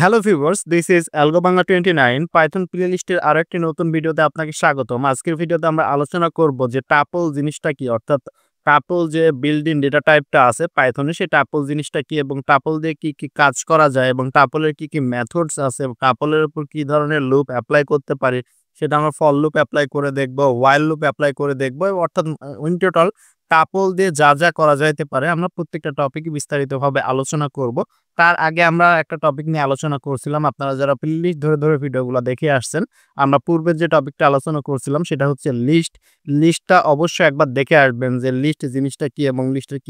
Hello viewers, this is AlgoBangla 29 Python প্লেলিস্টের আরো একটি নতুন ভিডিওতে আপনাকে স্বাগতম। আজকের ভিডিওতে আমরা আলোচনা করব যে টাপল জিনিসটা কি, অর্থাৎ টাপল যে বিল্ট-ইন ডেটা টাইপটা আছে পাইথনে, সেই টাপল জিনিসটা কি এবং টাপল দিয়ে কি, কি কাজ করা যায় এবং টাপলের কি, কি মেথডস আছে, টাপলের উপর কি ধরনের লুপ এপ্লাই করতে পারি, সেটা আমরা ফর লুপ এপ্লাই করে দেখব, হোয়াইল লুপ এপ্লাই করে দেখব। অর্থাৎ ইন টোটাল টাপল দিয়ে যা, যা করা যাইতে পারে আমরা প্রত্যেকটা টপিকে বিস্তারিতভাবে আলোচনা করব। তার আগে আমরা একটা টপিক নিয়ে আলোচনা করছিলাম। আপনারা যারা প্লেলিস্ট ধরে, ধরে ভিডিওগুলা দেখে আসছেন, আমরা পূর্বের যে টপিকটা আলোচনা করছিলাম সেটা হচ্ছে লিস্ট। লিস্টটা অবশ্যই একবার দেখে আসবেন যে লিস্ট জিনিসটা কি এবং লিস্টের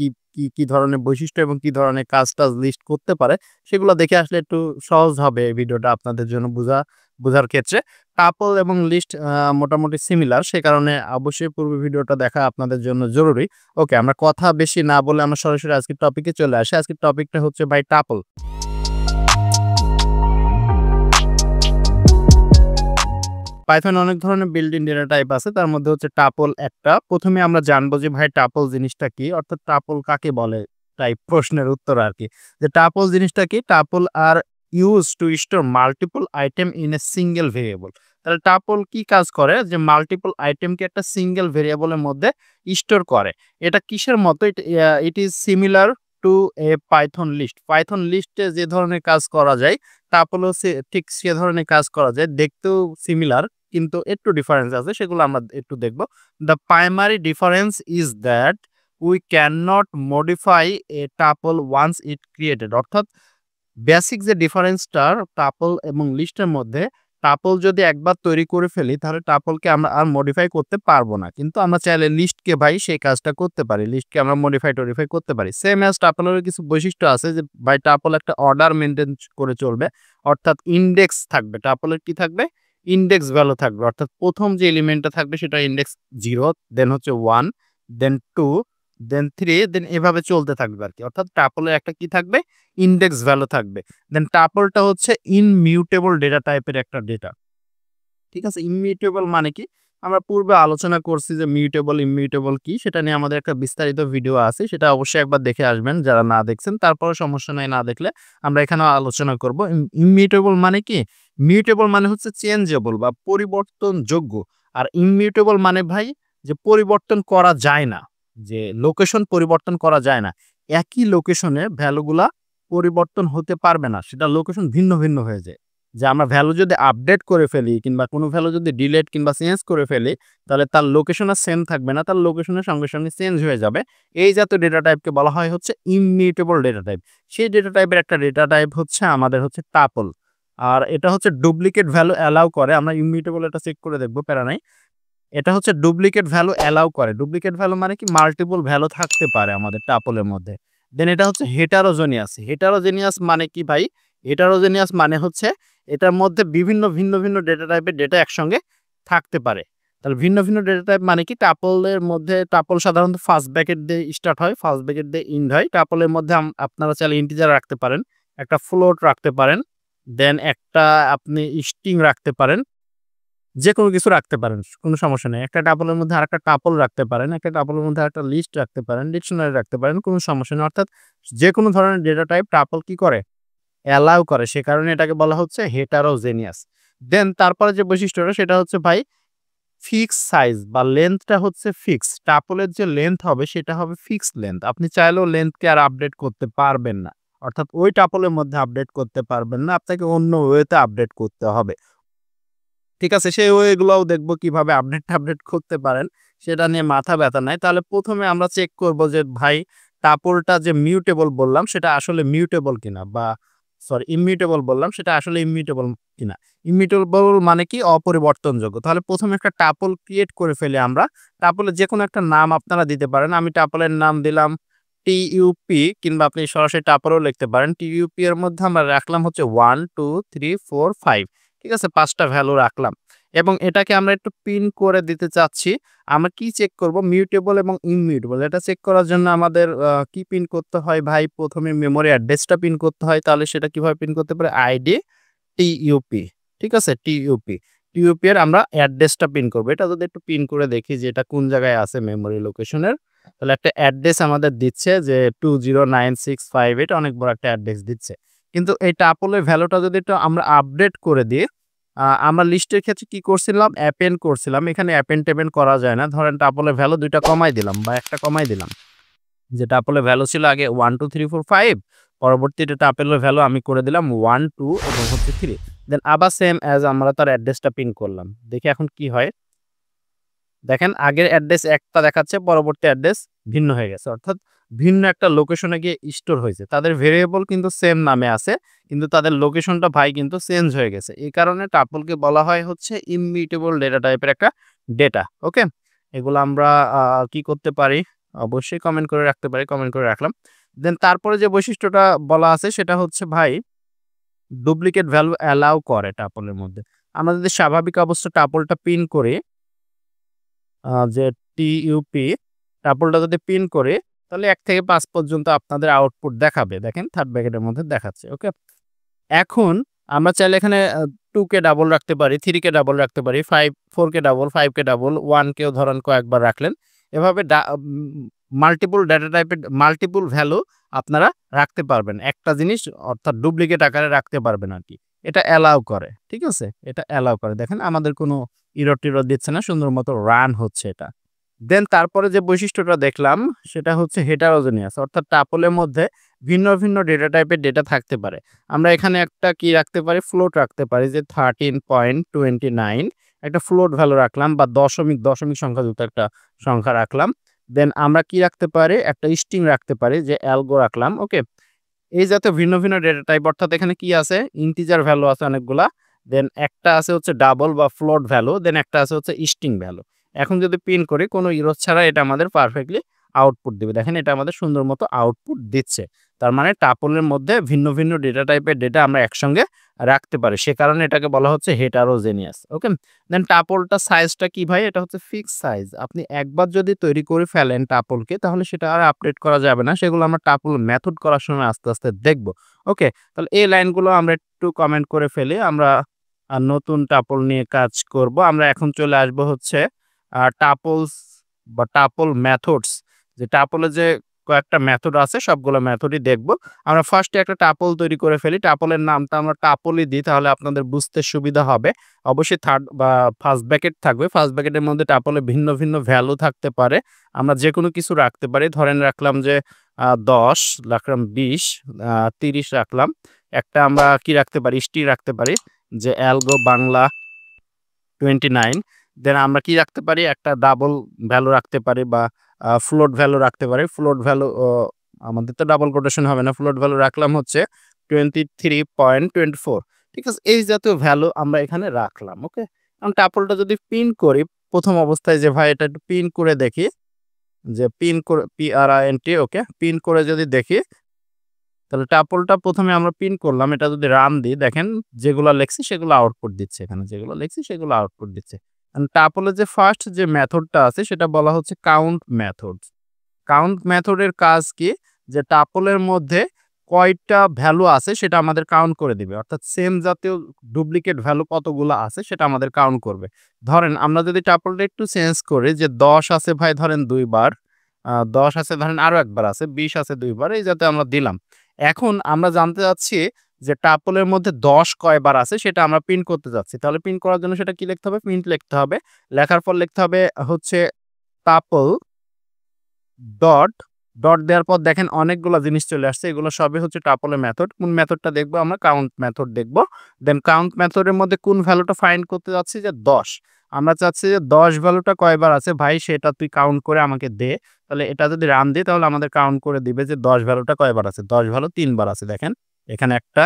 কি ধরনের বৈশিষ্ট্য এবং কি ধরনের কাজ-টাজ লিস্ট করতে পারে, সেগুলো দেখে আসলে একটু সহজ হবে এই ভিডিওটা আপনাদের জন্য বুঝার ক্ষেত্রে। টাপল এবং লিস্ট মোটামুটি সিমিলার, সে কারণে অবশ্যই পূর্বের ভিডিওটা দেখা আপনাদের জন্য জরুরি। ওকে, আমরা কথা বেশি না বলে আমরা সরাসরি আজকের টপিকে চলে আসি। আজকের টপিকটা হচ্ছে ভাই টাপল। পাইথনে অনেক ধরনের বিল্ট-ইন ডেটা টাইপ আছে, তার মধ্যে হচ্ছে টাপল একটা। প্রথমে আমরা জানবো যে ভাই টাপল জিনিসটা কি, অর্থাৎ টাপল কাকে বলে টাইপ প্রশ্নের উত্তর আরকি। যে টাপল জিনিসটা কি? Tuple are use to store multiple item in a single variable. তাহলে টাপল কি কাজ করে? যে মাল্টিপল আইটেমকে একটা সিঙ্গেল ভেরিয়েবলের মধ্যে স্টোর করে। এটা কিসের মতো? It is similar to a Python list. Python লিস্টে যে ধরনের কাজ করা যায়, টাপলও ঠিক সে ধরনের কাজ করা যায়। দেখতেও সিমিলার, কিন্তু একটু ডিফারেন্স আছে, সেগুলো আমরা একটু দেখব। The primary difference is that we can not modify a tuple once it created. অর্থাৎ বেসিক যে ডিফারেন্সটা টাপল এবং লিস্টের মধ্যে, টাপল যদি একবার তৈরি করে ফেলি তাহলে টাপলকে আমরা আর মডিফাই করতে পারবো না। কিন্তু আমরা চাইলে লিস্টকে ভাই সেই কাজটা করতে পারি। লিস্টকে আমরা মডিফাই করতে পারি। সেম অ্যাজ টাপলের কিছু বৈশিষ্ট্য আছে যে ভাই টাপল একটা অর্ডার মেইনটেইন করে চলবে। অর্থাৎ ইনডেক্স থাকবে। টাপলের কি থাকবে? ইনডেক্স ভ্যালু থাকবে। অর্থাৎ প্রথম যে এলিমেন্টটা থাকবে সেটা ইনডেক্স 0, দেন হচ্ছে 1, দেন 2, দেন 3, দেন এভাবে চলতে থাকবে আরকি। অর্থাৎ টাপলের একটা কি থাকবে? ইনডেক্স ভ্যালু থাকবে। দেন টাপলটা হচ্ছে ইনমিউটেবল ডেটা টাইপের একটা ডেটা। ঠিক আছে? ইমিউটেবল মানে কি? আমরা পূর্বে আলোচনা করছি যে মিউটেবল, ইমিউটেবল কি? সেটা নিয়ে আমাদের একটা বিস্তারিত ভিডিও আছে। সেটা অবশ্যই একবার দেখে আসবেন যারা না দেখছেন। তারপরেও সমস্যা নাই, না দেখলে আমরা এখানেও আলোচনা করব। ইমিউটেবল মানে কি? মিউটেবল মানে হচ্ছে চেঞ্জেবল বা পরিবর্তনযোগ্য। আর ইমিউটেবল মানে ভাই যে পরিবর্তন করা যায় না। যে লোকেশন পরিবর্তন করা যায় না। একই লোকেশনে ভ্যালুগুলা পরিবর্তন হতে পারবে না। সেটা লোকেশন ভিন্ন, ভিন্ন হয়ে যায়। যে আমরা ভ্যালু যদি আপডেট করে ফেলি কিংবা কোনো ভ্যালু যদি ডিলিট কিংবা চেঞ্জ করে ফেলি, তাহলে তার লোকেশন আর সেম থাকবে না। তার লোকেশনের সঙ্গে, সঙ্গে চেঞ্জ হয়ে যাবে। এই জাতীয় ডেটা টাইপকে বলা হয় হচ্ছে ইমিউটেবল ডেটা টাইপ। সেই ডেটা টাইপের একটা ডেটা টাইপ হচ্ছে আমাদের হচ্ছে টাপল। আর এটা হচ্ছে ডুপ্লিকেট ভ্যালু অ্যালাউ করে। আমরা ইমিউটেবল এটা চেক করে দেখব, প্যারা নাই। এটা হচ্ছে ডুপ্লিকেট ভ্যালু অ্যালাউ করে। ডুপ্লিকেট ভ্যালু মানে কি? মাল্টিপল ভ্যালু থাকতে পারে আমাদের টাপলের মধ্যে। দেন এটা হচ্ছে হেটারোজেনিয়াস। হেটারোজেনিয়াস মানে কি ভাই? হেটারোজেনিয়াস মানে হচ্ছে এটার মধ্যে বিভিন্ন ভিন্ন, ভিন্ন ডেটা টাইপের ডেটা একসঙ্গে থাকতে পারে। তাহলে ভিন্ন, ভিন্ন ডেটা টাইপ মানে কি? টাপলের মধ্যে টাপল সাধারণত ফার্স্ট ব্র্যাকেট দিয়ে স্টার্ট হয়, ফার্স্ট ব্র্যাকেট দিয়ে এন্ড হয়। টাপলের মধ্যে আপনারা চাইলে ইন্টিজার রাখতে পারেন, একটা ফ্লোট রাখতে পারেন, দেন একটা আপনি স্ট্রিং রাখতে পারেন। যেকোনো কিছু রাখতে পারেন। কোনো সমস্যা নেই। একটা টাপলের মধ্যে আরেকটা টাপল রাখতে পারেন। একটা টাপলের মধ্যে আরেকটা লিস্ট রাখতে পারেন, ডিকশনারি রাখতে পারেন। কোনো সমস্যা নেই। অর্থাৎ যেকোনো ধরনের ডেটা টাইপ টাপল কি করে? অ্যালাউ করে। সে কারণে এটাকে বলা হচ্ছে হেটারোজেনিয়াস। দেন তারপরে যে বৈশিষ্ট্যটা সেটা হচ্ছে ভাই ফিক্স সাইজ বা লেন্থটা হচ্ছে ফিক্স। টাপলের যে লেন্থ হবে সেটা হবে ফিক্সড লেন্থ। আপনি চাইলেও লেন্থকে আর আপডেট করতে পারবেন না। অর্থাৎ ওই টাপলের মধ্যে আপডেট করতে পারবেন না। আপনাকে অন্য ওয়েতে আপডেট করতে হবে। ঠিক আছে? সেই ওয়েগুলাও দেখবো কিভাবে আপডেট করতে পারেন। সেটা নিয়ে মাথা ব্যাথা নাই। তাহলে ১ম এ আমরা চেক করব যে ভাই টাপলটা যে মিউটেবল বললাম সেটা আসলে মিউটেবল কিনা, বা ইমিউটেবল বললাম সেটা আসলে ইমিউটেবল কিনা। ইমিউটেবল মানে কি? অপরিবর্তনযোগ্য। তাহলে ১ম এ একটা টাপল ক্রিয়েট করে ফেলি আমরা। টাপলের যেকোনো একটা নাম আপনারা দিতে পারেন। আমি টাপলের নাম দিলাম টিইউপি, কিংবা আপনি সরাসরি টাপলও লিখতে পারেন। টিইউপি এর মধ্যে আমরা রাখলাম হচ্ছে 1, 2, 3, 4, 5। ঠিক আছে? ৫ টা ভ্যালু রাখলাম এবং এটাকে আমরা একটু পিন করে দিতে চাচ্ছি। আমরা কি চেক করব? মিউটেবল এবং ইমিউটেবল। এটা চেক করার জন্য আমাদের কি পিন করতে হয় ভাই? ১ম এ মেমরি অ্যাড্রেসটা পিন করতে হয়। তাহলে সেটা কিভাবে পিন করতে পারি? আইডি টিইউপি। ঠিক আছে? টিইউপি। টিইউপি এর আমরা অ্যাড্রেসটা পিন করব। এটা যদি একটু পিন করে দেখি যে এটা কোন জায়গায় আছে মেমরি লোকেশনের। তাহলে একটা অ্যাড্রেস আমাদের দিচ্ছে যে 209658, অনেক বড় একটা অ্যাড্রেস দিচ্ছে। কিন্তু এই টাপলের ভ্যালুটা যদি একটু আমরা আপডেট করে দিই, আমরা লিস্টের ক্ষেত্রে কি করছিলাম? অ্যাপেন্ড করছিলাম। এখানে অ্যাপেন্ড-ট্যাপেন্ড করা যায় না। ধরেন টাপলের ভ্যালু ২ টা কমাই দিলাম বা ১ টা কমাই দিলাম। যে টাপলের ভ্যালু ছিল আগে 1, 2, 3, 4, 5, পরবর্তীতে টাপলের ভ্যালু আমি করে দিলাম 1, 2 এবং হচ্ছে 3। দেন আবার সেম অ্যাজ আমরা তার অ্যাড্রেসটা পিন করলাম। দেখি এখন কি হয়? দেখেন আগের অ্যাড্রেস একটা দেখাচ্ছে, পরবর্তী অ্যাড্রেস ভিন্ন হয়ে গেছে। অর্থাৎ ভিন্ন একটা লোকেশনে গিয়ে স্টোর হয়েছে। তাদের ভেরিয়েবল কিন্তু সেম নামে আছে, কিন্তু তাদের লোকেশনটা ভাই কিন্তু চেঞ্জ হয়ে গেছে। এই কারণে টাপলকে বলা হয় হচ্ছে ইমিউটেবল ডেটা টাইপের একটা ডেটা। ওকে? এগুলো আমরা কি করতে পারি? অবশ্যই কমেন্ট করে রাখতে পারি। কমেন্ট করে রাখলাম। দেন তারপরে যে বৈশিষ্ট্যটা বলা আছে সেটা হচ্ছে ভাই ডুপ্লিকেট ভ্যালু অ্যালাউ করে টাপলের মধ্যে। আমরা যদি স্বাভাবিক অবস্থা টাপলটা পিন করি, যে টিইউপি টাপলটা যদি পিন করি, তাহলে ১ থেকে ৫ পর্যন্ত আপনাদের আউটপুট দেখাবে। দেখেন থার্ড ব্র্যাকেটের মধ্যে দেখাচ্ছে। ওকে? এখন আমরা চাইলে এখানে 2 কে ডাবল রাখতে পারি, 3 কে ডাবল রাখতে পারি, 4 কে ডাবল, 5 কে ডাবল, 1 কেও ধরেন কয়েকবার রাখলেন। এভাবে মাল্টিপল ডেটা টাইপের মাল্টিপল ভ্যালু আপনারা রাখতে পারবেন। একটা জিনিস অর্থাৎ ডুপ্লিকেট আকারে রাখতে পারবেন আরকি। এটা অ্যালাউ করে। ঠিক আছে? এটা অ্যালাউ করে। দেখেন আমাদের কোনো এরর-টেরর দিচ্ছে না। সুন্দর মতো রান হচ্ছে এটা। দেন তারপরে যে বৈশিষ্ট্যটা দেখলাম সেটা হচ্ছে হেটারোজেনিয়াস, অর্থাৎ টাপলের মধ্যে ভিন্ন, ভিন্ন ডেটা টাইপের ডেটা থাকতে পারে। আমরা এখানে একটা কি রাখতে পারি? ফ্লোট রাখতে পারি যে 13.29 একটা ফ্লোট ভ্যালু রাখলাম বা দশমিক, দশমিক সংখ্যাযুক্ত একটা সংখ্যা রাখলাম। দেন আমরা কি রাখতে পারি? একটা স্ট্রিং রাখতে পারি যে অ্যালগো রাখলাম। ওকে? এই জাতীয় ভিন্ন, ভিন্ন ডেটা টাইপ, অর্থাৎ এখানে কি আছে? ইন্টিজার ভ্যালু আছে অনেকগুলা। দেন একটা আছে হচ্ছে ডাবল বা ফ্লোট ভ্যালু, দেন একটা আছে হচ্ছে স্ট্রিং ভ্যালু। এখন যদি প্রিন্ট করি কোনো ইরর ছাড়া এটা আমাদের পারফেক্টলি আউটপুট দিবে। দেখেন এটা আমাদের সুন্দর মতো আউটপুট দিচ্ছে। তার মানে টাপলের মধ্যে ভিন্ন, ভিন্ন ডেটা টাইপের ডেটা আমরা একসঙ্গে রাখতে পারি। সে কারণে এটাকে বলা হচ্ছে হেটারোজেনিয়াস। ওকে? দেন টাপলটা সাইজটা কি ভাই? এটা হচ্ছে ফিক্সড সাইজ। আপনি একবার যদি তৈরি করে ফেলেন টাপলকে, তাহলে সেটা আর আপডেট করা যাবে না। সেগুলো আমরা টাপল মেথড করার সময় আস্তে, আস্তে দেখব। ওকে? তাহলে এই লাইনগুলো আমরা একটু কমেন্ট করে ফেলি। আমরা নতুন টাপল নিয়ে কাজ করব। আমরা এখন চলে আসব হচ্ছে টাপলস বা টাপল মেথডস, যে টাপলের যে কয়েকটা মেথড আছে সবগুলো মেথডই দেখব। আমরা ফার্স্টে একটা টাপল তৈরি করে ফেলি। টাপলের নামটা আমরা টাপলই দিই, তাহলে আপনাদের বুঝতে সুবিধা হবে। অবশ্যই থার্ড বা ফার্স্ট ব্র্যাকেট থাকবে। ফার্স্ট ব্র্যাকেটের মধ্যে টাপলে ভিন্ন, ভিন্ন ভ্যালু থাকতে পারে। আমরা যেকোনো কিছু রাখতে পারি। ধরেন রাখলাম যে ১০, রাখলাম ২০, ৩০ রাখলাম। একটা আমরা কি রাখতে পারি? স্ট্রিং রাখতে পারি যে অ্যালগো বাংলা 29। দেন আমরা কি রাখতে পারি? একটা ডাবল ভ্যালু রাখতে পারি বা ফ্লোট ভ্যালু রাখতে পারি। ফ্লোট ভ্যালু আমাদের তো ডাবল কোটেশন হবে না। ফ্লোট ভ্যালু রাখলাম হচ্ছে 23.24। ঠিক আছে? এই জাতীয় ভ্যালু আমরা এখানে রাখলাম। ওকে? এখন টাপলটা যদি পিন করি, ১ম অবস্থায় যে ভাই এটা একটু পিন করে দেখি, যে পিন করে PRINT, ওকে? পিন করে যদি দেখি, তাহলে টাপলটা ১ম এ আমরা পিন করলাম। এটা যদি রান দিই, দেখেন যেগুলা লেখছি সেগুলো আউটপুট দিচ্ছে। এখানে যেগুলো লেখছি সেগুলো আউটপুট দিচ্ছে। টাপলের যে ফার্স্ট যে মেথডটা আছে সেটা বলা হচ্ছে কাউন্ট মেথড। কাউন্ট মেথডের কাজ কি? যে টাপলের মধ্যে কয়টা ভ্যালু আছে সেটা আমাদের কাউন্ট করে দিবে। অর্থাৎ সেম জাতীয় ডুপ্লিকেট ভ্যালু কতগুলা আছে সেটা আমাদের কাউন্ট করবে। ধরেন আমরা যদি টাপলটা একটু চেঞ্জ করি, যে ১০ আছে ভাই ধরেন ২ বার, ১০ আছে ধরেন আরো একবার আছে, ২০ আছে ২ বার, এই জাতীয় আমরা দিলাম। এখন আমরা জানতে চাচ্ছি যে টাপলের মধ্যে ১০ কয়বার আছে সেটা আমরা প্রিন্ট করতে যাচ্ছি। তাহলে প্রিন্ট করার জন্য সেটা কি লিখতে হবে? প্রিন্ট লিখতে হবে। লেখার পর লিখতে হবে হচ্ছে টাপল ডট, ডট দেওয়ার পর দেখেন অনেকগুলা জিনিস চলে আসছে। এগুলো সবই হচ্ছে টাপলের মেথড। কোন মেথডটা দেখবো আমরা? কাউন্ট মেথড দেখব। দেন কাউন্ট মেথডের মধ্যে কোন ভ্যালুটা ফাইন্ড করতে যাচ্ছি? যে ১০। আমরা চাচ্ছি যে ১০ ভ্যালুটা কয়বার আছে ভাই সেটা তুই কাউন্ট করে আমাকে দে। তাহলে এটা যদি রান দিই তাহলে আমাদের কাউন্ট করে দিবে যে ১০ ভ্যালুটা কয়বার আছে। ১০ ভ্যালু ৩ বার আছে। দেখেন এখানে একটা,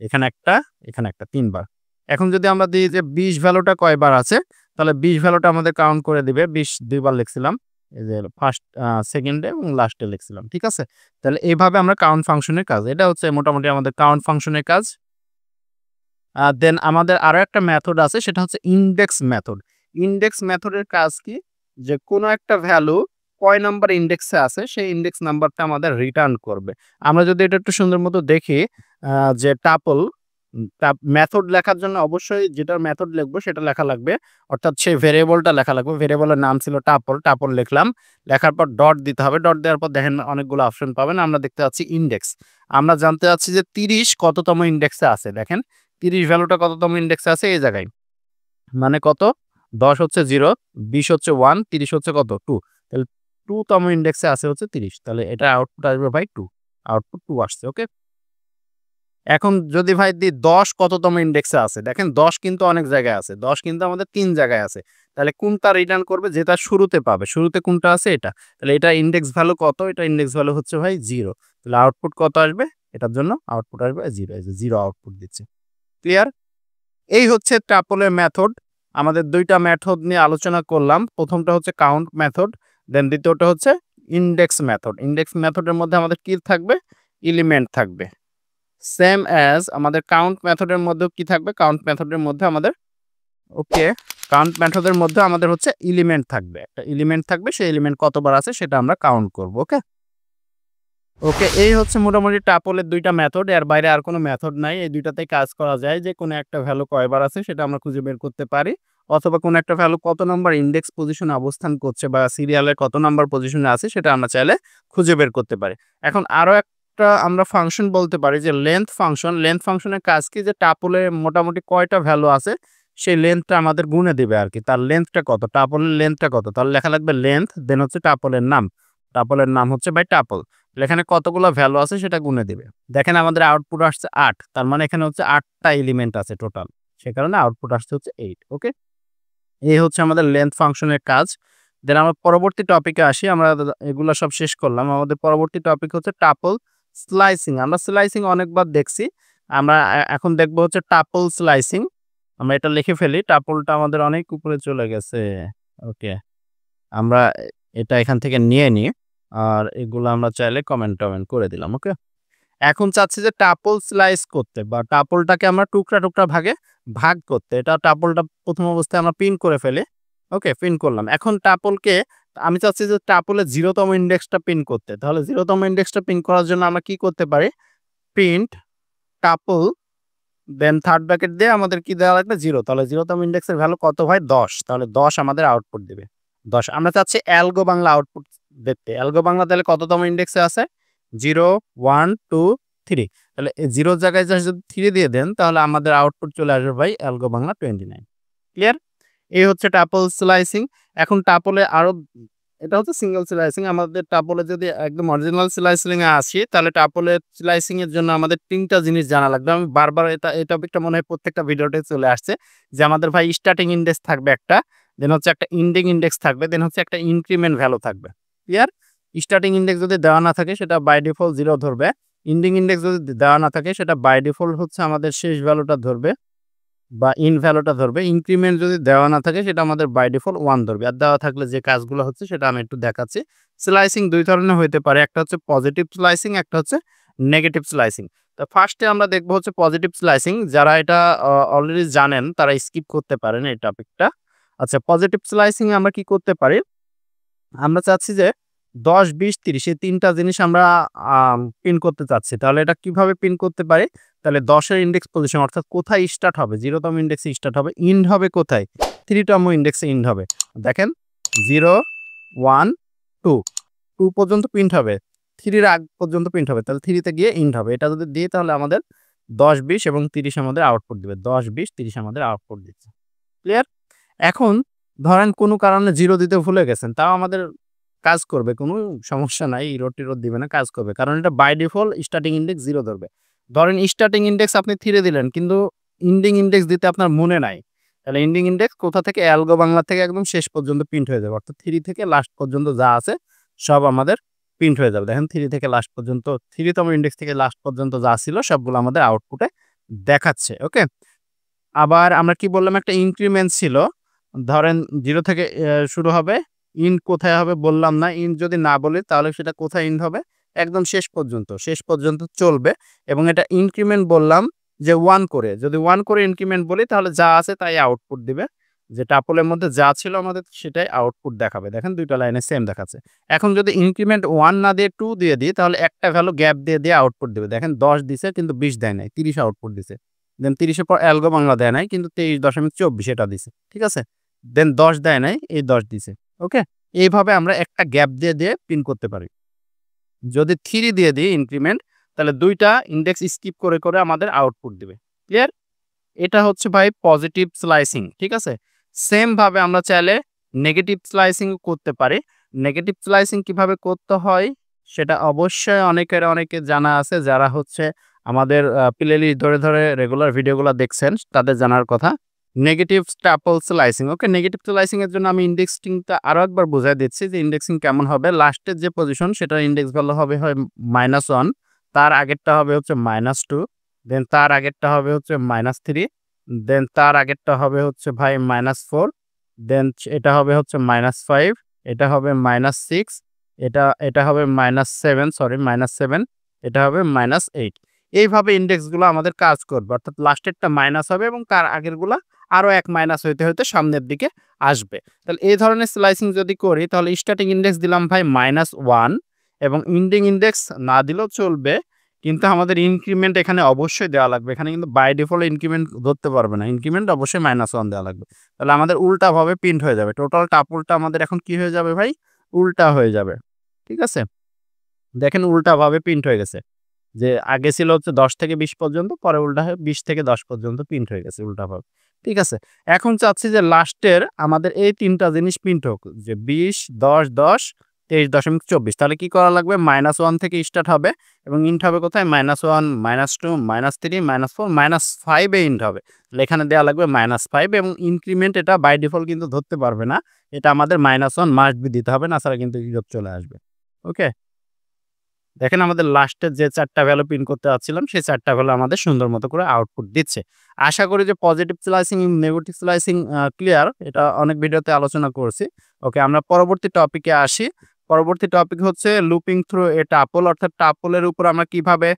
এখানে একটা, এখানে একটা, ৩ বার। এখন যদি আমরা দিই যে ২০ ভ্যালুটা কয়বার আছে, তাহলে ২০ ভ্যালুটা আমাদের কাউন্ট করে দিবে। ২০ ২ বার লিখছিলাম। এই যে ফার্স্ট, সেকেন্ডে এবং লাস্টে লিখছিলাম। ঠিক আছে? তাহলে এইভাবে আমরা কাউন্ট ফাংশনের কাজ। এটা হচ্ছে মোটামুটি আমাদের কাউন্ট ফাংশনের কাজ। দেন আমাদের আরো একটা মেথড আছে সেটা হচ্ছে ইনডেক্স মেথড। ইনডেক্স মেথডের কাজ কি? যে কোনো একটা ভ্যালু কয় নাম্বার ইনডেক্সে আছে সেই ইনডেক্স নাম্বারটা আমাদের রিটার্ন করবে। আমরা যদি এটা একটু সুন্দর মতো দেখি, যে টাপল মেথড লেখার জন্য অবশ্যই যেটার মেথড লিখবো সেটা লেখা লাগবে, অর্থাৎ সেই ভেরিয়েবলটা লেখা লাগবে। ভেরিয়েবলের নাম ছিল টাপল, টাপল লিখলাম, লেখার পর ডট দিতে হবে, ডট দেওয়ার পর দেখেন অনেকগুলো অপশন পাবেন। আমরা দেখতে পাচ্ছি ইন্ডেক্স, আমরা জানতে চাচ্ছি যে 30 কততম ইন্ডেক্সে আছে। দেখেন 30 ভ্যালুটা কততম ইন্ডেক্সে আছে এই জায়গায়, মানে কত, 10 হচ্ছে 0, 20 হচ্ছে 1, 30 হচ্ছে কত 2, তাহলে 2 তম ইন্ডেক্সে আছে হচ্ছে 30, তাহলে এটা আউটপুট আসবে ভাই 2, আউটপুট 2 আসছে। ওকে, এখন যদি ভাই দি 10 কততম ইন্ডেক্সে আছে, দেখেন 10 কিন্তু অনেক জায়গায় আছে, 10 কিন্তু আমাদের 3 জায়গায় আছে, তাহলে কোনটা রিটার্ন করবে, যেটা শুরুতে পাবে, শুরুতে কোনটা আছে এটা, তাহলে এটা ইন্ডেক্স ভ্যালু কত, এটা ইন্ডেক্স ভ্যালু হচ্ছে ভাই 0, তাহলে আউটপুট কত আসবে, এটার জন্য আউটপুট আসবে 0, এই যে 0 আউটপুট দিচ্ছে। ক্লিয়ার? এই হচ্ছে টাপলের মেথড। আমাদের দুইটা মেথড নিয়ে আলোচনা করলাম, প্রথমটা হচ্ছে কাউন্ট মেথড, দেন দ্বিতীয়টা হচ্ছে ইন্ডেক্স মেথড। ইন্ডেক্স মেথডের মধ্যে আমাদের কি থাকবে, এলিমেন্ট থাকবে, সেম অ্যাজ আমাদের কাউন্ট মেথডের মধ্যেও কি থাকবে, কাউন্ট মেথডের মধ্যে আমাদের, ওকে, কাউন্ট মেথডের মধ্যে আমাদের হচ্ছে এলিমেন্ট থাকবে, একটা এলিমেন্ট থাকবে, সেই এলিমেন্ট কতবার আছে সেটা আমরা কাউন্ট করব। ওকে, ওকে, এই হচ্ছে মোটামুটি টাপলের দুইটা মেথড, এর বাইরে আর কোনো মেথড নাই। এই দুইটাতেই কাজ করা যায়, যে কোনো একটা ভ্যালু কয়বার আছে সেটা আমরা খুঁজে বের করতে পারি, অথবা কোনো একটা ভ্যালু কত নম্বর ইন্ডেক্স পজিশনে অবস্থান করছে বা সিরিয়ালের কত নাম্বার পজিশনে আছে সেটা আমরা চাইলে খুঁজে বের করতে পারি। এখন আরো একটা আমরা ফাংশন বলতে পারি যে লেন্থ ফাংশন। লেন্থ ফাংশনের কাজ কি, যে টাপলে মোটামুটি কয়টা ভ্যালু আছে সেই লেন্থটা আমাদের গুণে দিবে আর কি, তার লেন্থটা কত, টাপলের লেন্থটা কত, তাহলে লেখা লাগবে লেন্থ, দেন হচ্ছে টাপলের নাম, টাপলের নাম হচ্ছে বাই টাপল, এখানে কতগুলো ভ্যালু আছে সেটা গুণে দিবে। দেখেন আমাদের আউটপুট আসছে 8, তার মানে এখানে হচ্ছে 8টা এলিমেন্ট আছে টোটাল, সে কারণে আউটপুট আসছে হচ্ছে 8। ওকে, এই হচ্ছে আমাদের লেন্থ ফাংশনের কাজ। দেন আমরা পরবর্তী টপিকে আসি, আমরা এগুলো সব শেষ করলাম। আমাদের পরবর্তী টপিক হচ্ছে টাপল স্লাইসিং। আমরা স্লাইসিং অনেকবার দেখছি, আমরা এখন দেখবো হচ্ছে টাপল স্লাইসিং। আমরা এটা লিখে ফেলি, টাপলটা আমাদের অনেক উপরে চলে গেছে। ওকে, আমরা এটা এখান থেকে নিয়ে নিই, আর এগুলো আমরা চাইলে কমেন্ট টমেন্ট করে দিলাম। ওকে, এখন চাচ্ছি যে টাপল স্লাইস করতে, বা টাপলটাকে আমরা টুকরা টুকরা ভাগে ভাগ করতে। এটা টাপলটা প্রথম অবস্থায় আমরা প্রিন্ট করে ফেলি। ওকে, প্রিন্ট করলাম। এখন টাপলকে আমি চাচ্ছি যে টাপলের 0তম ইন্ডেক্সটা প্রিন্ট করতে, তাহলে 0তম ইন্ডেক্সটা প্রিন্ট করার জন্য আমরা কি করতে পারি, প্রিন্ট টাপল, দেন থার্ড ব্র্যাকেট দিয়ে আমাদের কি দেওয়া লাগবে 0, তাহলে 0তম ইন্ডেক্সের ভ্যালু কত হয় 10, তাহলে 10 আমাদের আউটপুট দিবে 10। আমরা চাচ্ছি অ্যালগো বাংলা আউটপুট দেখতে, অ্যালগো বাংলা তাহলে কততম ইন্ডেক্সে আছে 0, 1, 2, 3, তাহলে 0 জায়গায় যদি 3 দিয়ে দেন তাহলে আমাদের আউটপুট চলে আসবে ভাই অ্যালগো বাংলা 29। ক্লিয়ার? এই হচ্ছে টাপল স্লাইসিং। এখন টাপলে আরো, এটা হচ্ছে সিঙ্গেল স্লাইসিং। আমাদের টাপলে যদি একদম অরিজিনাল স্লাইসিং এ আসি, তাহলে টাপলে স্লাইসিং এর জন্য আমাদের 3টা জিনিস জানা লাগবে। আমি বারবার এই টপিকটা মনে হয় প্রত্যেকটা ভিডিওতে চলে আসছে, যে আমাদের ভাই স্টার্টিং ইন্ডেক্স থাকবে একটা, দেন হচ্ছে একটা এন্ডিং ইন্ডেক্স থাকবে, দেন হচ্ছে একটা ইনক্রিমেন্ট ভ্যালু থাকবে। ক্লিয়ার? স্টার্টিং ইন্ডেক্স যদি দেওয়া না থাকে সেটা বাই ডিফল্ট 0 ধরবে, এন্ডিং ইন্ডেক্স যদি দেওয়া না থাকে সেটা বাই ডিফল্ট হচ্ছে আমাদের শেষ ভ্যালুটা ধরবে বা ইন ভ্যালুটা ধরবে। ইনক্রিমেন্ট যদি দেওয়া না থাকে সেটা আমাদের বাই ডিফল্ট 1 ধরবে। আর দেওয়া থাকলে যে কাজগুলো হচ্ছে সেটা আমি একটু দেখাচ্ছি। স্লাইসিং 2 ধরনের হইতে পারে, একটা হচ্ছে পজিটিভ স্লাইসিং, একটা হচ্ছে নেগেটিভ স্লাইসিং। তো ফার্স্টে আমরা দেখবো হচ্ছে পজিটিভ স্লাইসিং। যারা এটা অলরেডি জানেন তারা স্কিপ করতে পারেন এই টপিকটা। আচ্ছা, পজিটিভ স্লাইসিং এ আমরা কি করতে পারি, আমরা চাচ্ছি যে 10, 20, 30 এই 3টা জিনিস আমরা পিন করতে চাচ্ছি। তাহলে এটা কিভাবে পিন করতে পারি, তাহলে 10 এর ইন্ডেক্স পজিশন অর্থাৎ কোথায় স্টার্ট হবে, 0তম ইন্ডেক্সে স্টার্ট হবে, ইন্ড হবে কোথায়, 3তম ইন্ডেক্সে ইন্ড হবে। দেখেন 0, 1, 2, 2 পর্যন্ত প্রিন্ট হবে, 3 এর আগ পর্যন্ত প্রিন্ট হবে, তাহলে 3 তে গিয়ে ইন্ড হবে। এটা যদি দিই তাহলে আমাদের 10, 20 এবং 30 আমাদের আউটপুট দিবে। 10, 20, 30 আমাদের আউটপুট দিচ্ছে। ক্লিয়ার? এখন ধরেন কোনো কারণে 0 দিতে ভুলে গেছেন, তাও আমাদের কাজ করবে, কোনো সমস্যা নাই, ইরর টিরর দিবে না, কাজ করবে, কারণ এটা বাই ডিফল্ট স্টার্টিং ইন্ডেক্স 0 ধরবে। ধরেন স্টার্টিং ইন্ডেক্স আপনি 3 দিলেন, কিন্তু এন্ডিং ইন্ডেক্স দিতে আপনার মনে নাই, তাহলে এন্ডিং ইন্ডেক্স কোথা থেকে, অ্যালগো বাংলা থেকে একদম শেষ পর্যন্ত প্রিন্ট হয়ে যাবে, অর্থাৎ 3 থেকে লাস্ট পর্যন্ত যা আছে সব আমাদের প্রিন্ট হয়ে যাবে। দেখেন 3 থেকে লাস্ট পর্যন্ত, 3তম ইন্ডেক্স থেকে লাস্ট পর্যন্ত যা ছিল সবগুলো আমাদের আউটপুটে দেখাচ্ছে। ওকে, আবার আমরা কি বললাম, একটা ইনক্রিমেন্ট ছিল, ধরেন 0 থেকে শুরু হবে, ইন্ড কোথায় হবে বললাম না, ইন্ড যদি না বলি তাহলে সেটা কোথায় ইন্ড হবে, একদম শেষ পর্যন্ত, শেষ পর্যন্ত চলবে। এবং এটা ইনক্রিমেন্ট বললাম যে 1 করে, যদি 1 করে ইনক্রিমেন্ট বলি তাহলে যা আছে তাই আউটপুট দিবে, যে টাপলের মধ্যে যা ছিল আমাদের সেটাই আউটপুট দেখাবে। দেখেন 2টা লাইনে সেম দেখাচ্ছে। এখন যদি ইনক্রিমেন্ট 1 না দিয়ে 2 দিয়ে দিই তাহলে একটা ভ্যালু গ্যাপ দিয়ে দিয়ে আউটপুট দিবে। দেখেন 10 দিছে কিন্তু 20 দেয় নাই, 30 আউটপুট দিছে। দেন 30 এর পর অ্যালগো বাংলা দেয় নাই কিন্তু 23.24 এটা দিছে। ঠিক আছে? দেন 10 দেয় নাই, এই 10 দিছে। ওকে? এইভাবে আমরা একটা গ্যাপ দিয়ে প্রিন্ট করতে পারি। যদি 3 দিয়ে দিই ইনক্রিমেন্ট তাহলে ২ টা ইনডেক্স স্কিপ করে আমাদের আউটপুট দিবে। ক্লিয়ার? এটা হচ্ছে ভাই পজিটিভ স্লাইসিং। ঠিক আছে? সেম ভাবে আমরা চাইলে নেগেটিভ স্লাইসিং করতে পারি। নেগেটিভ স্লাইসিং কিভাবে করতে হয় সেটা অবশ্যই অনেকে জানা আছে যারা হচ্ছে আমাদের প্লেলিস্ট ধরে রেগুলার ভিডিওগুলো দেখছেন তাদের জানার কথা। Negative step slicing. Okay? Negative slicing এর জন্য আমি ইনডেক্সিংটা আরো একবার বুঝায় দিচ্ছি যে ইনডেক্সিং কেমন হবে। লাস্টের যে পজিশন সেটার ইনডেক্স ভ্যালু হবে হয় -1, তার আগেরটা হবে হচ্ছে -2, দেন তার আগেরটা হবে হচ্ছে -3, দেন তার আগেরটা হবে হচ্ছে ভাই -4, দেন এটা হবে হচ্ছে -5, এটা হবে -6, এটা হবে -7, সরি -7, এটা হবে -8। এইভাবে ইনডেক্সগুলো আমাদের কাজ করবে। অর্থাৎ লাস্টেরটা মাইনাস হবে এবং তার আগেরগুলা আরো ১ মাইনাস হইতে সামনের দিকে আসবে। তাহলে এই ধরনের স্লাইসিং যদি করি তাহলে স্টার্টিং ইনডেক্স দিলাম ভাই -1 এবং এন্ডিং ইনডেক্স না দিলেও চলবে। কিন্তু আমাদের ইনক্রিমেন্ট এখানে অবশ্যই দেওয়া লাগবে। এখানে কিন্তু বাই ডিফল্ট ইনক্রিমেন্ট ধরতে পারবে না। ইনক্রিমেন্ট অবশ্যই -1 দেওয়া লাগবে। তাহলে আমাদের উল্টাভাবে প্রিন্ট হয়ে যাবে। টোটাল টাপলটা আমাদের এখন কি হয়ে যাবে ভাই? উল্টা হয়ে যাবে। ঠিক আছে? দেখেন উল্টাভাবে প্রিন্ট হয়ে গেছে। যে আগে ছিল হচ্ছে ১০ থেকে ২০ পর্যন্ত, পরে উল্টা হয়ে ২০ থেকে ১০ পর্যন্ত প্রিন্ট হয়ে গেছে উল্টাভাবে। ঠিক আছে? এখন চাচ্ছি যে লাস্টের আমাদের এই ৩ টা জিনিস প্রিন্ট হোক। যে ২০, ১০, ১০, ২৩.২৪ তাহলে কি করা লাগবে? -1 থেকে স্টার্ট হবে এবং ইন্ট হবে কোথায়? -1, -2, -3, -4, -5 এ ইন্ট হবে। তাহলে এখানে দেয়া লাগবে -5 এবং ইনক্রিমেন্ট এটা বাই ডিফল্ট কিন্তু ধরতে পারবে না। এটা আমাদের -1 মাস্ট বি দিতে হবে, না ছাড়া কিন্তু ইরর চলে আসবে। ওকে? দেখেন আমাদের লাস্টের যে ৪ টা ভ্যালু প্রিন্ট করতে যাচ্ছিলাম, সেই ৪ টা ভ্যালু আমাদের সুন্দর মতো করে আউটপুট দিচ্ছে। আশা করি যে positive slicing, negative slicing clear. এটা অনেক ভিডিওতে আলোচনা করছি। ওকে, আমরা পরবর্তী টপিকে আসি। পরবর্তী টপিক হচ্ছে লুপিং থ্রু এ টাপল, অর্থাৎ টাপলের উপর আমরা কিভাবে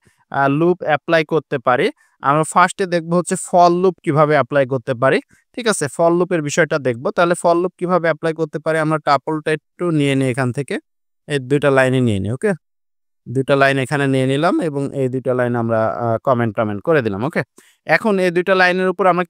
লুপ এপ্লাই করতে পারি। আমরা ফার্স্টে দেখব হচ্ছে ফর লুপ কিভাবে এপ্লাই করতে পারি। ঠিক আছে? ফর লুপের বিষয়টা দেখব। তাহলে ফর লুপ কিভাবে এপ্লাই করতে পারি আমরা টাপলটা একটু নিয়ে নিই এখান থেকে। এই ২ টা লাইনে নিয়ে নিই। ওকে? ২ টা লাইন এখানে নিয়ে নিলাম এবং এই ২ টা লাইন আমরা কমেন্ট করে দিলাম। ওকে? এখন এই ২ টা লাইনের উপর আমরা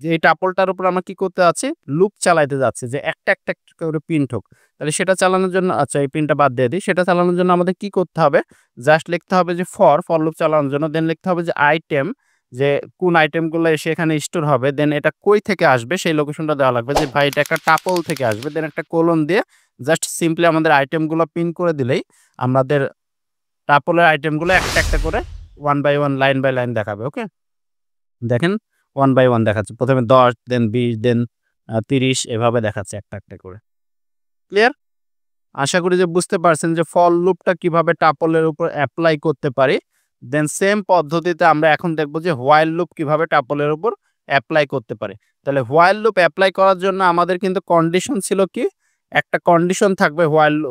যে এই টাপলটার উপর আমরা কি করতে যাচ্ছি? লুপ চালাইতে যাচ্ছি যে একটা করে প্রিন্ট হোক। তাহলে সেটা চালানোর জন্য আচ্ছা এই প্রিন্টটা বাদ দিয়ে দিই। সেটা চালানোর জন্য আমাদের কি করতে হবে? জাস্ট লিখতে হবে যে ফর লুপ চালানোর জন্য দেন লিখতে হবে যে আইটেম, যে কোন আইটেমগুলো এসে এখানে স্টোর হবে, দেন এটা কই থেকে আসবে সেই লোকেশনটা দেওয়া লাগবে যে ভাই এটা একটা টাপল থেকে আসবে। দেন একটা কোলন দিয়ে জাস্ট সিম্পলি আমাদের আইটেমগুলো প্রিন্ট করে দিলেই আমাদের টাপলের আইটেমগুলো একটা করে 1 বাই 1 লাইন বাই লাইন দেখাবে। ওকে? দেখেন 1 বাই 1 দেখাচ্ছে। ১ম এ ১০, দেন ২০, দেন ৩০ এভাবে দেখাচ্ছে একটা করে। ক্লিয়ার? আশা করি যে বুঝতে পারছেন যে ফর লুপটা কিভাবে টাপলের উপর এপ্লাই করতে পারি। দেন সেম পদ্ধতিতে আমরা এখন দেখব যে হোয়াইল লুপ কিভাবে টাপলের উপর এপ্লাই করতে পারি। তাহলে হোয়াইল লুপ এপ্লাই করার জন্য আমাদের কিন্তু কন্ডিশন ছিল কি? একটা কন্ডিশন থাকবে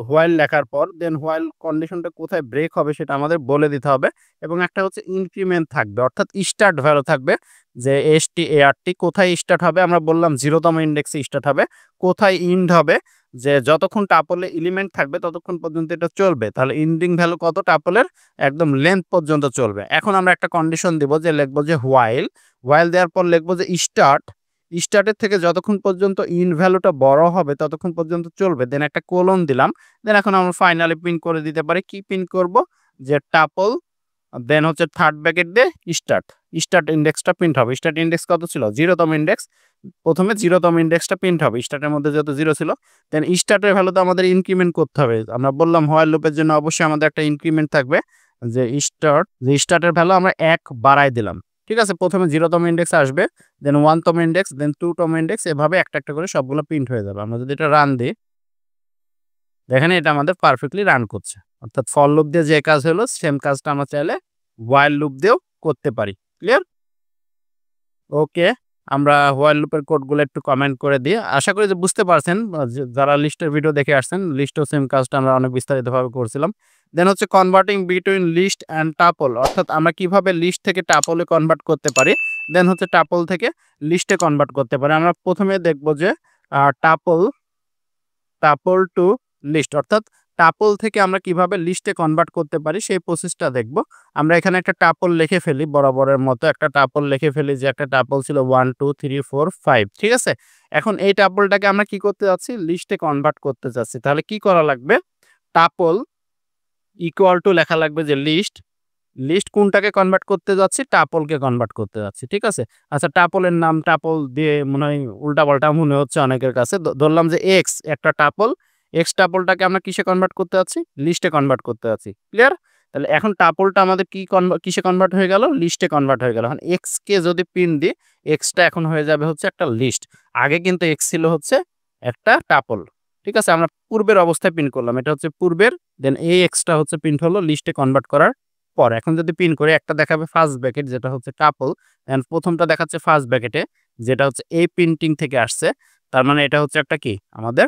হোয়াইল লেখার পর, দেন হোয়াইল কন্ডিশনটা কোথায় ব্রেক হবে সেটা আমাদের বলে দিতে হবে এবং একটা হচ্ছে ইনক্রিমেন্ট থাকবে, অর্থাৎ স্টার্ট ভ্যালু থাকবে যে START কোথায় স্টার্ট হবে, আমরা বললাম 0 তম ইনডেক্সে স্টার্ট হবে, কোথায় এন্ড হবে, যে যতক্ষণ টাপলে এলিমেন্ট থাকবে ততক্ষণ পর্যন্ত এটা চলবে। তাহলে এন্ডিং ভ্যালু কত টাপলের? একদম লেন্থ পর্যন্ত চলবে। এখন আমরা একটা কন্ডিশন দিব যে লিখব যে হোয়াইল দেওয়ার পর লিখব যে স্টার্টের থেকে যতক্ষণ পর্যন্ত ইন ভ্যালুটা বড় হবে ততক্ষণ পর্যন্ত চলবে। দেন একটা কোলন দিলাম। দেন এখন আমরা ফাইনালি প্রিন্ট করে দিতে পারি। কি প্রিন্ট করব? যে টাপল, দেন হচ্ছে থার্ড ব্র্যাকেট দিয়ে স্টার্ট ইনডেক্সটা প্রিন্ট হবে। স্টার্ট ইনডেক্স কত ছিল? 0 তম ইনডেক্স। প্রথমে 0 তম ইন্ডেক্সটা প্রিন্ট হবে। স্টার্টের মধ্যে যেহেতু 0 ছিল, দেন স্টার্টের ভ্যালুতে আমাদের ইনক্রিমেন্ট করতে হবে। আমরা বললাম হোয়াইল লুপের জন্য অবশ্যই আমাদের একটা ইনক্রিমেন্ট থাকবে যে স্টার্টের ভ্যালু আমরা ১ বাড়ায় দিলাম। ঠিক আছে? প্রথমে 0 তম ইনডেক্স আসবে, দেন 1 তম ইনডেক্স, দেন 2 তম ইনডেক্স, এভাবে একটা করে সবগুলো প্রিন্ট হয়ে যাবে। আমরা যদি এটা রান দিই, দেখেন এটা আমাদের পারফেক্টলি রান করছে। অর্থাৎ ফর লুপ দিয়ে যে কাজ হলো সেম কাজটা আমরা চাইলে হোয়াইল লুপ দিয়েও করতে পারি। ক্লিয়ার? ওকে, আমরা হোয়াইল লুপের কোডগুলো একটু কমেন্ট করে দিই। আশা করি যে বুঝতে পারছেন, যারা লিস্টের ভিডিও দেখে আসছেন, লিস্টেও সেম কাজটা আমরা অনেক বিস্তারিতভাবে করছিলাম। দেন হচ্ছে converting between list and tuple, অর্থাৎ আমরা কিভাবে লিস্ট থেকে টাপলে কনভার্ট করতে পারি, দেন হচ্ছে টাপল থেকে লিস্টে কনভার্ট করতে পারি। আমরা প্রথমে দেখব যে টাপল টু লিস্ট, অর্থাৎ টাপল থেকে আমরা কিভাবে লিস্টে কনভার্ট করতে পারি সেই প্রসেসটা দেখব। আমরা এখানে একটা টাপল লিখে ফেলি, বরাবরের মতো একটা টাপল লিখে ফেলি, যে একটা টাপল ছিল 1 2 3 4 5, ঠিক আছে? এখন এই টাপলটাকে আমরা কি করতে যাচ্ছি? লিস্টে কনভার্ট করতে যাচ্ছি। তাহলে কি করা লাগবে? টাপল ইকুয়াল টু লেখা লাগবে যে লিস্ট। লিস্ট কোনটাকে কনভার্ট করতে যাচ্ছি? টাপলকে কনভার্ট করতে যাচ্ছি, ঠিক আছে? আচ্ছা, টাপলের নাম টাপল দিয়ে মনে হয় উল্টাপাল্টা মনে হচ্ছে অনেকের কাছে। ধরলাম যে এক্স একটা টাপল, এক্স টাপলটাকে আমরা কিসে কনভার্ট করতে যাচ্ছি? লিস্টে কনভার্ট করতে যাচ্ছি। ক্লিয়ার? তাহলে এখন টাপলটা আমাদের কিসে কনভার্ট হয়ে গেল? লিস্টে কনভার্ট হয়ে গেল। এখন এক্স কে যদি প্রিন্ট দিই, এক্সটা এখন হয়ে যাবে হচ্ছে একটা লিস্ট। আগে কিন্তু এক্স ছিল হচ্ছে একটা টাপল, ঠিক আছে? আমরা পূর্বের অবস্থায় প্রিন্ট করলাম, এটা হচ্ছে পূর্বের, দেন এই এক্সটা হচ্ছে প্রিন্ট হলো লিস্টে কনভার্ট করার পর। এখন যদি পিন করি, একটা দেখাবে ফার্স্ট ব্র্যাকেট যেটা হচ্ছে টাপল, এন্ড প্রথমটা দেখাচ্ছে ফার্স্ট ব্র্যাকেটে যেটা হচ্ছে এই প্রিন্টিং থেকে আসছে, তার মানে এটা হচ্ছে একটা কি আমাদের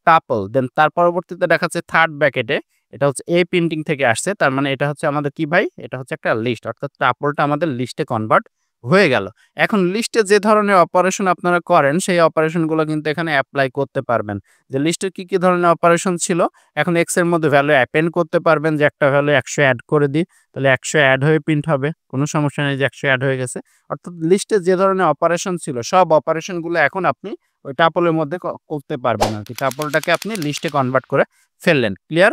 টাপল। দেন তার পরবর্তীতে দেখাচ্ছে থার্ড ব্র্যাকেটে, এটা হচ্ছে এই প্রিন্টিং থেকে আসছে, তার মানে এটা হচ্ছে আমাদের কি ভাই? এটা হচ্ছে একটা লিস্ট, অর্থাৎ টাপলটা আমাদের লিস্টে কনভার্ট হয়ে গেল। এখন লিস্টে যে ধরনের অপারেশন আপনারা করেন সেই অপারেশনগুলো কিন্তু এখানে অ্যাপ্লাই করতে পারবেন। যে লিস্টে কি ধরনের অপারেশন ছিল, এখন এক্স এর মধ্যে ভ্যালু অ্যাপেন্ড করতে পারবেন, যে একটা ভ্যালু 100 অ্যাড করে দিই, তাহলে 100 অ্যাড হয়ে প্রিন্ট হবে, কোনো সমস্যা নেই যে 100 অ্যাড হয়ে গেছে। অর্থাৎ লিস্টে যে ধরনের অপারেশন ছিল সব অপারেশনগুলো এখন আপনি ওই টাপলের মধ্যে করতে পারবেন আর কি। টাপলটাকে আপনি লিস্টে কনভার্ট করে ফেললেন। ক্লিয়ার?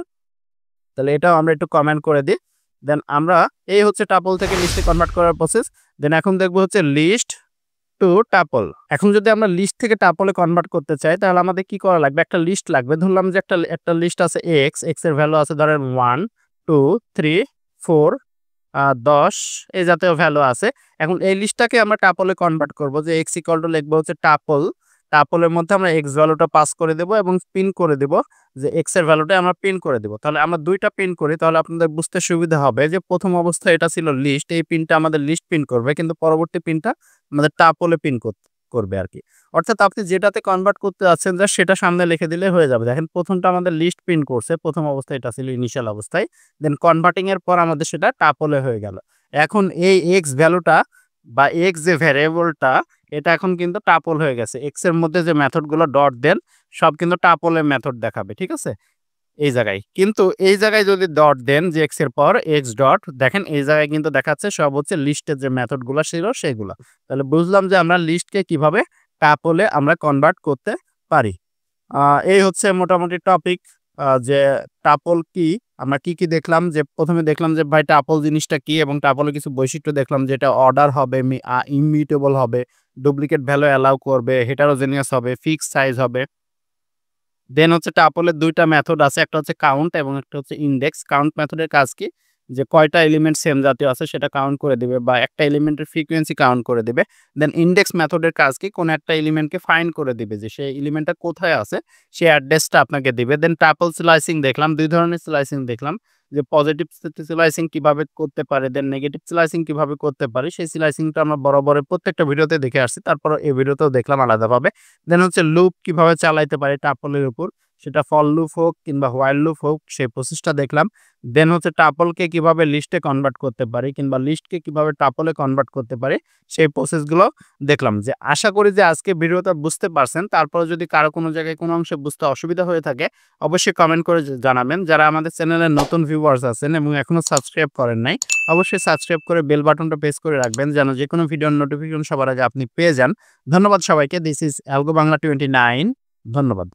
তাহলে এটাও আমরা একটু কমেন্ট করে দিই। দেন আমরা এই হচ্ছে টাপল থেকে লিস্টে কনভার্ট করার প্রসেস। দেন এখন দেখবো হচ্ছে লিস্ট টু টাপল। এখন যদি আমরা লিস্ট থেকে টাপলে কনভার্ট করতে চাই তাহলে আমাদের কি করা লাগবে? একটা লিস্ট লাগবে। ধরলাম যে একটা লিস্ট আছে এক্স, এক্স এর ভ্যালু আছে ধরেন 1 2 3 4 10 এই জাতীয় ভ্যালু আছে। এখন এই লিস্টটাকে আমরা টাপলে কনভার্ট করব, যে এক্স ইকুয়াল টু লিখবো হচ্ছে টাপল, টাপলের মধ্যে আমরা এক্স ভ্যালুটা পাস করে দেব এবং পিন করে দেব, যে এক্স এর ভ্যালুটা আমরা পিন করে দেব। তাহলে আমরা দুইটা পিন করি, তাহলে আপনাদের বুঝতে সুবিধা হবে যে প্রথম অবস্থায় এটা ছিল লিস্ট, এই পিনটা আমাদের লিস্ট পিন করবে, কিন্তু পরবর্তী পিনটা আমাদের টাপলে পিন করবে আর কি। অর্থাৎ আপনি যেটাতে কনভার্ট করতে যাচ্ছেন যা সেটা সামনে লিখে দিলে হয়ে যাবে। দেখেন প্রথমটা আমাদের লিস্ট পিন করছে, প্রথম অবস্থায় এটা ছিল ইনিশিয়াল অবস্থায়, দেন কনভার্টিং এর পর আমাদের সেটা টাপলে হয়ে গেল। এখন এই এক্স ভ্যালুটা বা এক্স যে ভ্যারিয়েবলটা, এটা এখন কিন্তু টাপল হয়ে গেছে। এক্স এর মধ্যে যে মেথডগুলো ডট দেন সব কিন্তু টাপলের মেথড দেখাবে, ঠিক আছে? এই জায়গায় কিন্তু এই জায়গায় যদি ডট দেন যে এক্স এর পর এক্স ডট, দেখেন এই জায়গায় কিন্তু দেখাচ্ছে সব হচ্ছে লিস্টের যে মেথডগুলো ছিল সেগুলো। তাহলে বুঝলাম যে আমরা লিস্টকে কিভাবে টাপলে আমরা কনভার্ট করতে পারি। এই হচ্ছে মোটামুটি টপিক, যে টাপল কি, আমরা কি দেখলাম। যে প্রথমে দেখলাম যে ভাই টাপল জিনিসটা কি, এবং টাপলের কিছু বৈশিষ্ট্য দেখলাম, যেটা অর্ডার হবে, ইমিউটেবল হবে, ডুপ্লিকেট ভ্যালু অ্যালাউ করবে, হেটারোজেনিয়াস হবে, ফিক্সড সাইজ হবে। দেন হচ্ছে টাপলের দুইটা মেথড আছে, একটা হচ্ছে কাউন্ট এবং একটা হচ্ছে ইনডেক্স। কাউন্ট মেথডের কাজ কি? যে কয়টা এলিমেন্ট সেম জাতীয় আছে সেটা কাউন্ট করে দিবে, বা একটা এলিমেন্টের ফ্রিকোয়েন্সি কাউন্ট করে দিবে। দেন ইনডেক্স মেথডের কাজ কি? কোন একটা এলিমেন্টকে ফাইন্ড করে দিবে, যে সেই এলিমেন্টটা কোথায় আছে সেই অ্যাড্রেসটা আপনাকে দিবে। দেন টাপল স্লাইসিং দেখলাম, দুই ধরনের স্লাইসিং দেখলাম, যে পজিটিভ স্লাইসিং কিভাবে করতে পারে, দেন নেগেটিভ স্লাইসিং কিভাবে করতে পারে, সেই স্লাইসিংটা আমরা বরাবরের প্রত্যেকটা ভিডিওতে দেখে আসছি, তারপর এই ভিডিওতেও দেখলাম আলাদাভাবে। দেন হচ্ছে লুপ কিভাবে চালাইতে পারে টাপলের উপর, সেটা ফর লুপ হোক কিংবা হোয়াইল লুপ হোক, সেই প্রসেসটা দেখলাম। দেন হচ্ছে টাপলকে কিভাবে লিস্টে কনভার্ট করতে পারি, কিংবা লিস্টকে কিভাবে টাপলে কনভার্ট করতে পারি, সেই প্রসেসগুলো দেখলাম। যে আশা করি যে আজকে ভিডিওটা বুঝতে পারছেন। তারপরে যদি কারো কোনো জায়গায় কোনো অংশে বুঝতে অসুবিধা হয়ে থাকে অবশ্যই কমেন্ট করে জানাবেন। যারা আমাদের চ্যানেলের নতুন ভিউয়ার্স আছেন এবং এখনো সাবস্ক্রাইব করেন নাই, অবশ্যই সাবস্ক্রাইব করে বেল বাটনটা প্রেস করে রাখবেন, যেন যে কোনো ভিডিওর নোটিফিকেশন সবার আগে আপনি পেয়ে যান। ধন্যবাদ সবাইকে। This is algo Bangla 29। ধন্যবাদ।